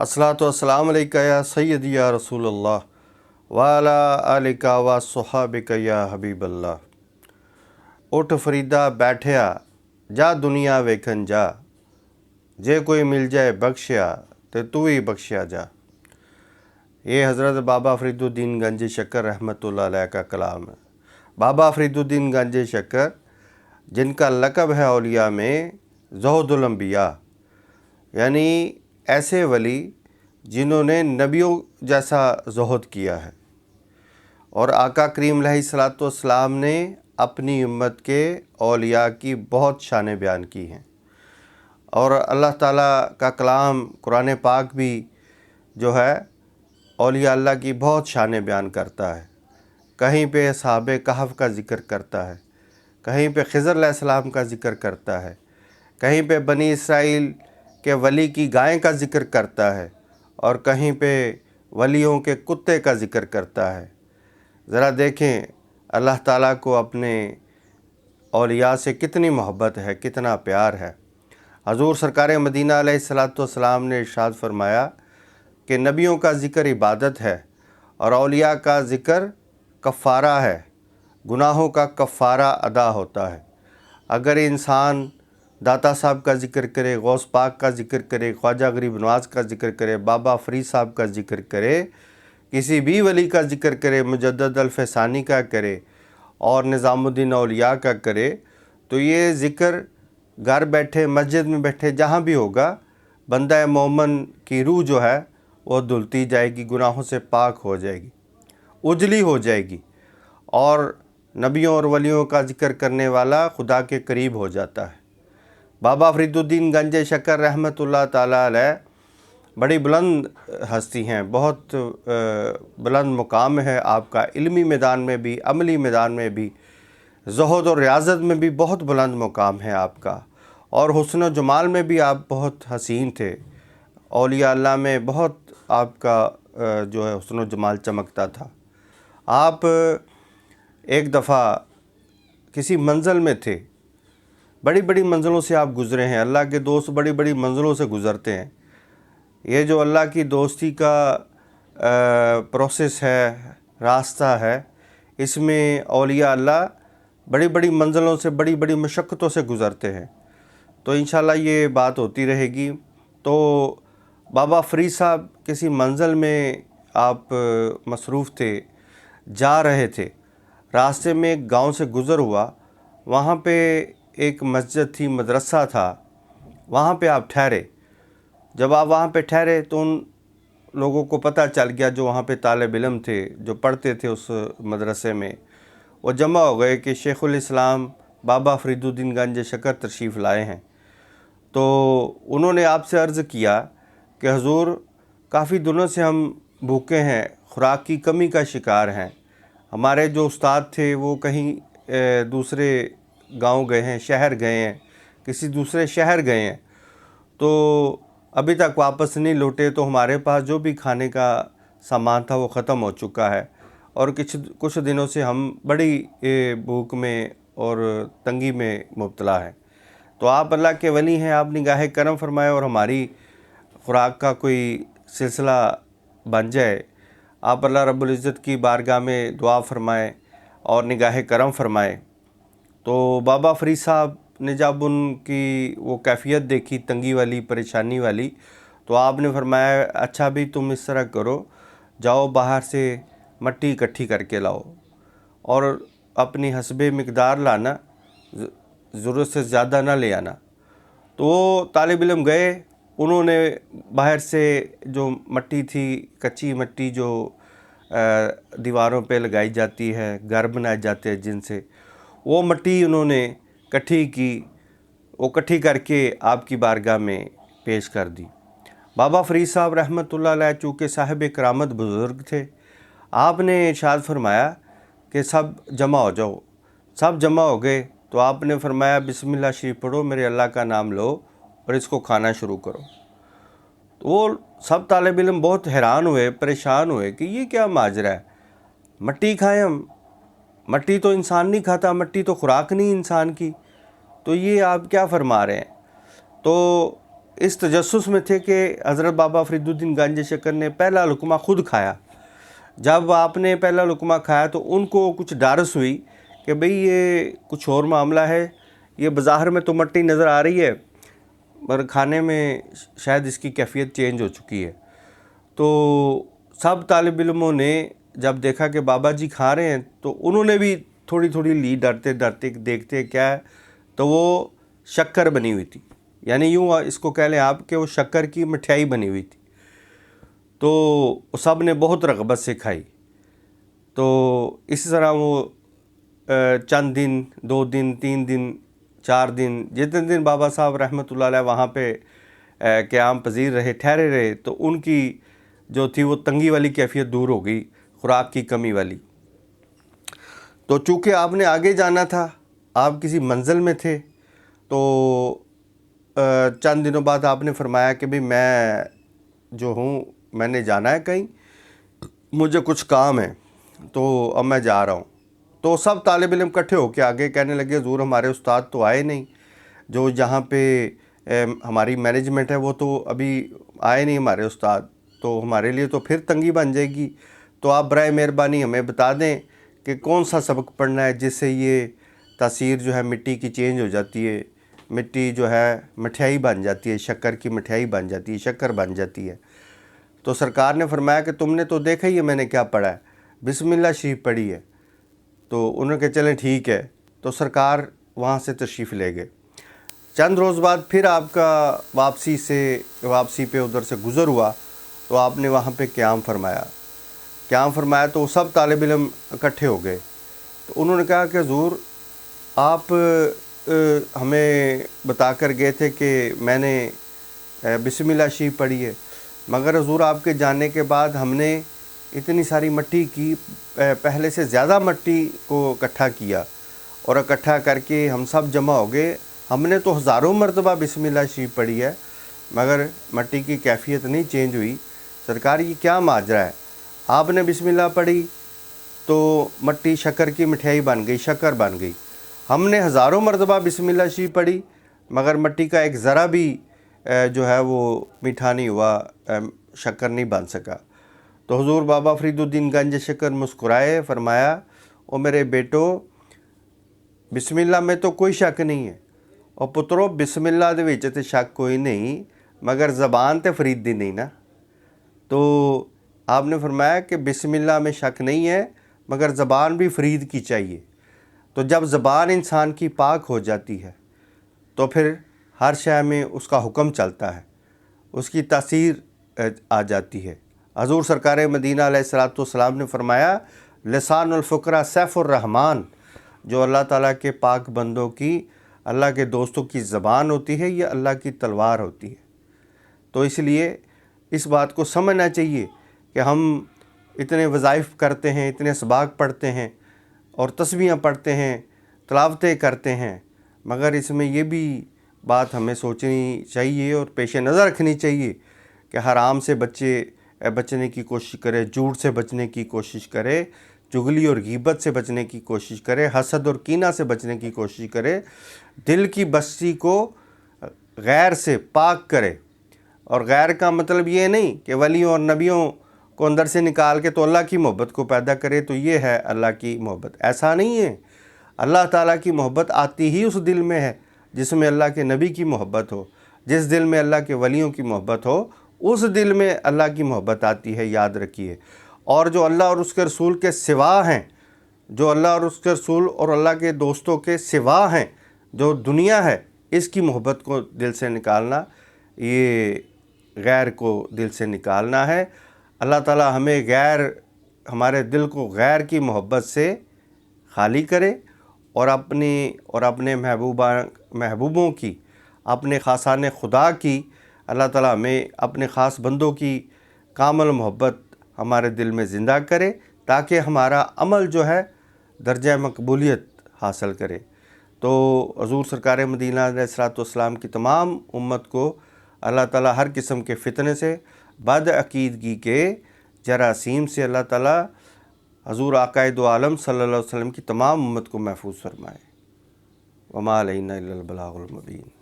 अस्सलातु वस्सलाम अलैका या सय्यदी या रसूल अल्लाह वाला आलिका व सुहाबिका या हबीब अल्लाह। उठ फरीदा बैठिया जा दुनिया वेखन जा, जे कोई मिल जाए बख्शिया तो तू ही बख्शिया जा। ये हज़रत बाबा फरीदुद्दीन गंज शक्कर रहमतुल्लाह अलैह का कलाम है। बाबा फरीदुद्दीन गंज शक्कर, जिनका लक़ब है औलिया में ज़ुहदुल अंबिया, यानी ऐसे वली जिन्होंने नबियों जैसा ज़ुहद किया है। और आका करीम अलैहिस्सलातु वस्सलाम ने अपनी उम्मत के औलिया की बहुत शान बयान की हैं। और अल्लाह ताला का कलाम कुरान पाक भी जो है औलिया अल्लाह की बहुत शान बयान करता है। कहीं पे असहाबे कहफ़ का ज़िक्र करता है, कहीं पे खिज़र अलैहिस्सलाम का ज़िक्र करता है, कहीं पे बनी इसराइल के वली की गाय का ज़िक्र करता है, और कहीं पे वलियों के कुत्ते का ज़िक्र करता है। ज़रा देखें अल्लाह ताला को अपने औलिया से कितनी मोहब्बत है, कितना प्यार है। हजूर सरकार मदीना अलैहिस्सलातु वस्सलाम ने इरशाद फरमाया कि नबियों का ज़िक्र इबादत है और औलिया का ज़िक्र कफ़ारा है, गुनाहों का कफ़ारा अदा होता है। अगर इंसान दाता साहब का ज़िक्र करे, गौस पाक का ज़िक्र करे, ख्वाजा गरीब नवाज़ का ज़िक्र करे, बाबा फ़रीद साहब का ज़िक्र करे, किसी भी वली का ज़िक्र करे, मुजद्दद अल-फ़सानी का करे और निज़ामुद्दीन औलिया का करे, तो ये ज़िक्र घर बैठे, मस्जिद में बैठे, जहाँ भी होगा, बंदा मोमन की रूह जो है वो धुलती जाएगी, गुनाहों से पाक हो जाएगी, उजली हो जाएगी, और नबियों और वलियों का ज़िक्र करने वाला खुदा के करीब हो जाता है। बाबा फरीदुद्दीन गंज शक्कर रहमतुल्लाह ताला अलैह बड़ी बुलंद हस्ती हैं, बहुत बुलंद मुकाम है आपका, इल्मी मैदान में भी, अमली मैदान में भी, ज़ुहद और रियाज़त में भी बहुत बुलंद मुकाम है आपका, और हुस्न व जमाल में भी आप बहुत हसीन थे। औलिया अल्लाह में बहुत आपका जो है हुस्न व जमाल चमकता था। आप एक दफ़ा किसी मंज़िल में थे, बड़ी बड़ी मंज़िलों से आप गुज़रे हैं। अल्लाह के दोस्त बड़ी बड़ी मंज़िलों से गुज़रते हैं। ये जो अल्लाह की दोस्ती का प्रोसेस है, रास्ता है, इसमें औलिया अल्लाह बड़ी बड़ी मंज़िलों से, बड़ी बड़ी मशक्क़तों से गुज़रते हैं। तो इंशाअल्लाह ये बात होती रहेगी। तो बाबा फ़रीद साहब किसी मंज़िल में आप मसरूफ़ थे, जा रहे थे, रास्ते में एक गांव से गुज़र हुआ, वहाँ पे एक मस्जिद थी, मदरसा था, वहाँ पे आप ठहरे। जब आप वहाँ पे ठहरे तो उन लोगों को पता चल गया, जो वहाँ पे तालिब इल्म थे, जो पढ़ते थे उस मदरसे में, वो जमा हो गए कि शेखुल इस्लाम बाबा फरीदुद्दीन गंज शक्कर तशरीफ़ लाए हैं। तो उन्होंने आपसे अर्ज़ किया कि हुज़ूर, काफ़ी दिनों से हम भूखे हैं, खुराक की कमी का शिकार हैं। हमारे जो उस्ताद थे वो कहीं दूसरे गांव गए हैं, शहर गए हैं, किसी दूसरे शहर गए हैं, तो अभी तक वापस नहीं लौटे। तो हमारे पास जो भी खाने का सामान था वो ख़त्म हो चुका है, और कुछ दिनों से हम बड़ी भूख में और तंगी में मुब्तला हैं। तो आप अल्लाह के वली हैं, आप निगाह करम फरमाएं और हमारी खुराक का कोई सिलसिला बन जाए। आप अल्लाह रब्बुल इज़्ज़त की बारगाह में दुआ फरमाएं और निगाह करम फरमाएं। तो बाबा फ़रीद साहब ने जब उनकी वो कैफियत देखी, तंगी वाली, परेशानी वाली, तो आपने फरमाया, अच्छा भी तुम इस तरह करो, जाओ बाहर से मट्टी इकट्ठी करके लाओ और अपनी हस्बे मिक़दार लाना, ज़रूरत से ज़्यादा ना ले आना। तो वो तालिब इल्म गए, उन्होंने बाहर से जो मट्टी थी, कच्ची मट्टी जो दीवारों पे लगाई जाती है, घर बनाए जाते हैं जिनसे, वो मट्टी उन्होंने इकट्ठी की, वो इकट्ठी करके आपकी बारगाह में पेश कर दी। बाबा फ़रीद साहब रहमतुल्लाह अलैह चूँकि साहिब करामत बुज़ुर्ग थे, आपने इरशाद फरमाया कि सब जमा हो जाओ। सब जमा हो गए तो आपने फरमाया, बिस्मिल्लाह शरीफ पढ़ो, मेरे अल्लाह का नाम लो और इसको खाना शुरू करो। तो वो सब तालिब इल्म बहुत हैरान हुए, परेशान हुए कि ये क्या माजरा है, मट्टी खाएं हम? मट्टी तो इंसान नहीं खाता, मट्टी तो खुराक नहीं इंसान की, तो ये आप क्या फरमा रहे हैं? तो اس تجسس میں تھے کہ حضرت بابا فرید الدین گنج شکر نے پہلا لقمہ خود کھایا. جب آپ نے پہلا لقمہ کھایا تو ان کو کچھ ڈارس ہوئی کہ بھئی یہ کچھ اور معاملہ ہے، یہ بظاہر میں تو مٹی نظر آ رہی ہے پر کھانے میں شاید اس کی کیفیت چینج ہو چکی ہے. تو سب طالب علموں نے جب دیکھا کہ بابا جی کھا رہے ہیں تو انہوں نے بھی تھوڑی تھوڑی لی، ڈرتے ڈرتے دیکھتے کیا ہے تو وہ شکر بنی ہوئی تھی، یعنی یوں اس کو کہہ لیں آپ کہ وہ شکر کی مٹھائی بنی ہوئی تھی. تو سب نے بہت رغبت سے کھائی. تو اسی طرح وہ چند دن، 2 دن، 3 دن، 4 دن، جتنے دن بابا صاحب رحمۃ اللہ علیہ وہاں پہ قیام پذیر رہے، ٹھہرے رہے، تو ان کی جو تھی وہ تنگی والی کیفیت دور ہو گئی، خوراک کی کمی والی. تو چونکہ آپ نے آگے جانا تھا، آپ کسی منزل میں تھے، تو چند دنوں بعد آپ نے فرمایا کہ بھئی میں جو ہوں میں نے جانا ہے کہیں، مجھے کچھ کام ہے، تو اب میں جا رہا ہوں. تو سب طالب علم اکٹھے ہو کے آگے کہنے لگے حضور ہمارے استاد تو آئے نہیں، جو جہاں پہ ہماری مینجمنٹ ہے وہ تو ابھی آئے نہیں ہمارے استاد، تو ہمارے لیے تو پھر تنگی بن جائے گی. تو آپ برائے مہربانی ہمیں بتا دیں کہ کون سا سبق پڑھنا ہے جس سے یہ تاثیر جو ہے مٹی کی چینج ہو جاتی ہے، مٹی جو ہے مٹھائی بن جاتی ہے، شکر کی مٹھائی بن جاتی ہے، شکر بن جاتی ہے. تو سرکار نے فرمایا کہ تم نے تو دیکھا ہی ہے میں نے کیا پڑھا ہے، بسم اللہ شریف پڑھی ہے. تو انہوں نے کہا چلیں ٹھیک ہے. تو سرکار وہاں سے تشریف لے گئے. چند روز بعد پھر آپ کا واپسی پہ ادھر سے گزر ہوا تو آپ نے وہاں پہ قیام فرمایا تو سب طالب علم اکٹھے ہو گئے. تو انہوں نے کہا کہ حضور آپ ہمیں بتا کر گئے تھے کہ میں نے بسم اللہ شریف پڑھی ہے، مگر حضور آپ کے جانے کے بعد ہم نے اتنی ساری مٹی کی، پہلے سے زیادہ مٹی کو اکٹھا کیا، اور اکٹھا کر کے ہم سب جمع ہو گئے. ہم نے تو ہزاروں مرتبہ بسم اللہ شریف پڑھی ہے مگر مٹی کی کیفیت نہیں چینج ہوئی. سرکار یہ کیا ماجرا ہے؟ آپ نے بسم اللہ پڑھی تو مٹی شکر کی مٹھائی بن گئی، شکر بن گئی. ہم نے ہزاروں مرتبہ بسم اللہ شریف پڑھی مگر مٹی کا ایک ذرہ بھی جو ہے وہ میٹھا نہیں ہوا، شکر نہیں بن سکا. تو حضور بابا فرید الدین گنج شکر مسکرائے، فرمایا او میرے بیٹو بسم اللہ میں تو کوئی شک نہیں ہے، اور پترو بسم اللہ دے وچ تے شک کوئی نہیں مگر زبان تے فرید دی نہیں نا. تو آپ نے فرمایا کہ بسم اللہ میں شک نہیں ہے مگر زبان بھی فرید کی چاہیے. تو جب زبان انسان کی پاک ہو جاتی ہے تو پھر ہر شے میں اس کا حکم چلتا ہے، اس کی تاثیر آ جاتی ہے. حضور سرکار مدینہ علیہ الصلوۃ والسلام نے فرمایا لسان الفقراء سیف الرحمن، جو اللہ تعالیٰ کے پاک بندوں کی، اللہ کے دوستوں کی زبان ہوتی ہے، یہ اللہ کی تلوار ہوتی ہے. تو اس لیے اس بات کو سمجھنا چاہیے کہ ہم اتنے وظائف کرتے ہیں، اتنے اسباق پڑھتے ہیں اور تسبیحاں پڑھتے ہیں، تلاوتیں کرتے ہیں، مگر اس میں یہ بھی بات ہمیں سوچنی چاہیے اور پیش نظر رکھنی چاہیے کہ حرام سے بچنے کی کوشش کرے، جھوٹ سے بچنے کی کوشش کرے، چغلی اور غیبت سے بچنے کی کوشش کرے، حسد اور کینہ سے بچنے کی کوشش کرے، دل کی بستی کو غیر سے پاک کرے. اور غیر کا مطلب یہ نہیں کہ ولیوں اور نبیوں کو اندر سے نکال کے تو اللہ کی محبت کو پیدا کرے تو یہ ہے اللہ کی محبت. ایسا نہیں ہے. اللہ تعالیٰ کی محبت آتی ہی اس دل میں ہے جس میں اللہ کے نبی کی محبت ہو. جس دل میں اللہ کے ولیوں کی محبت ہو اس دل میں اللہ کی محبت آتی ہے، یاد رکھیے. اور جو اللہ اور اس کے رسول کے سوا ہیں، جو اللہ اور اس کے رسول اور اللہ کے دوستوں کے سوا ہیں، جو دنیا ہے، اس کی محبت کو دل سے نکالنا، یہ غیر کو دل سے نکالنا ہے. اللہ تعالیٰ ہمارے دل کو غیر کی محبت سے خالی کرے اور اپنے محبوبوں کی، اپنے خاصان خدا کی، اللہ تعالیٰ ہمیں اپنے خاص بندوں کی کامل محبت ہمارے دل میں زندہ کرے تاکہ ہمارا عمل جو ہے درجہ مقبولیت حاصل کرے. تو حضور سرکار مدینہ علیہ الصلوۃ والسلام کی تمام امت کو اللہ تعالیٰ ہر قسم کے فتنے سے، بد عقیدگی کے جراثیم سے اللہ تعالیٰ حضور آقا دو عالم صلی اللہ علیہ وسلم کی تمام امت کو محفوظ فرمائے. وما علینا الا البلاغ المبین.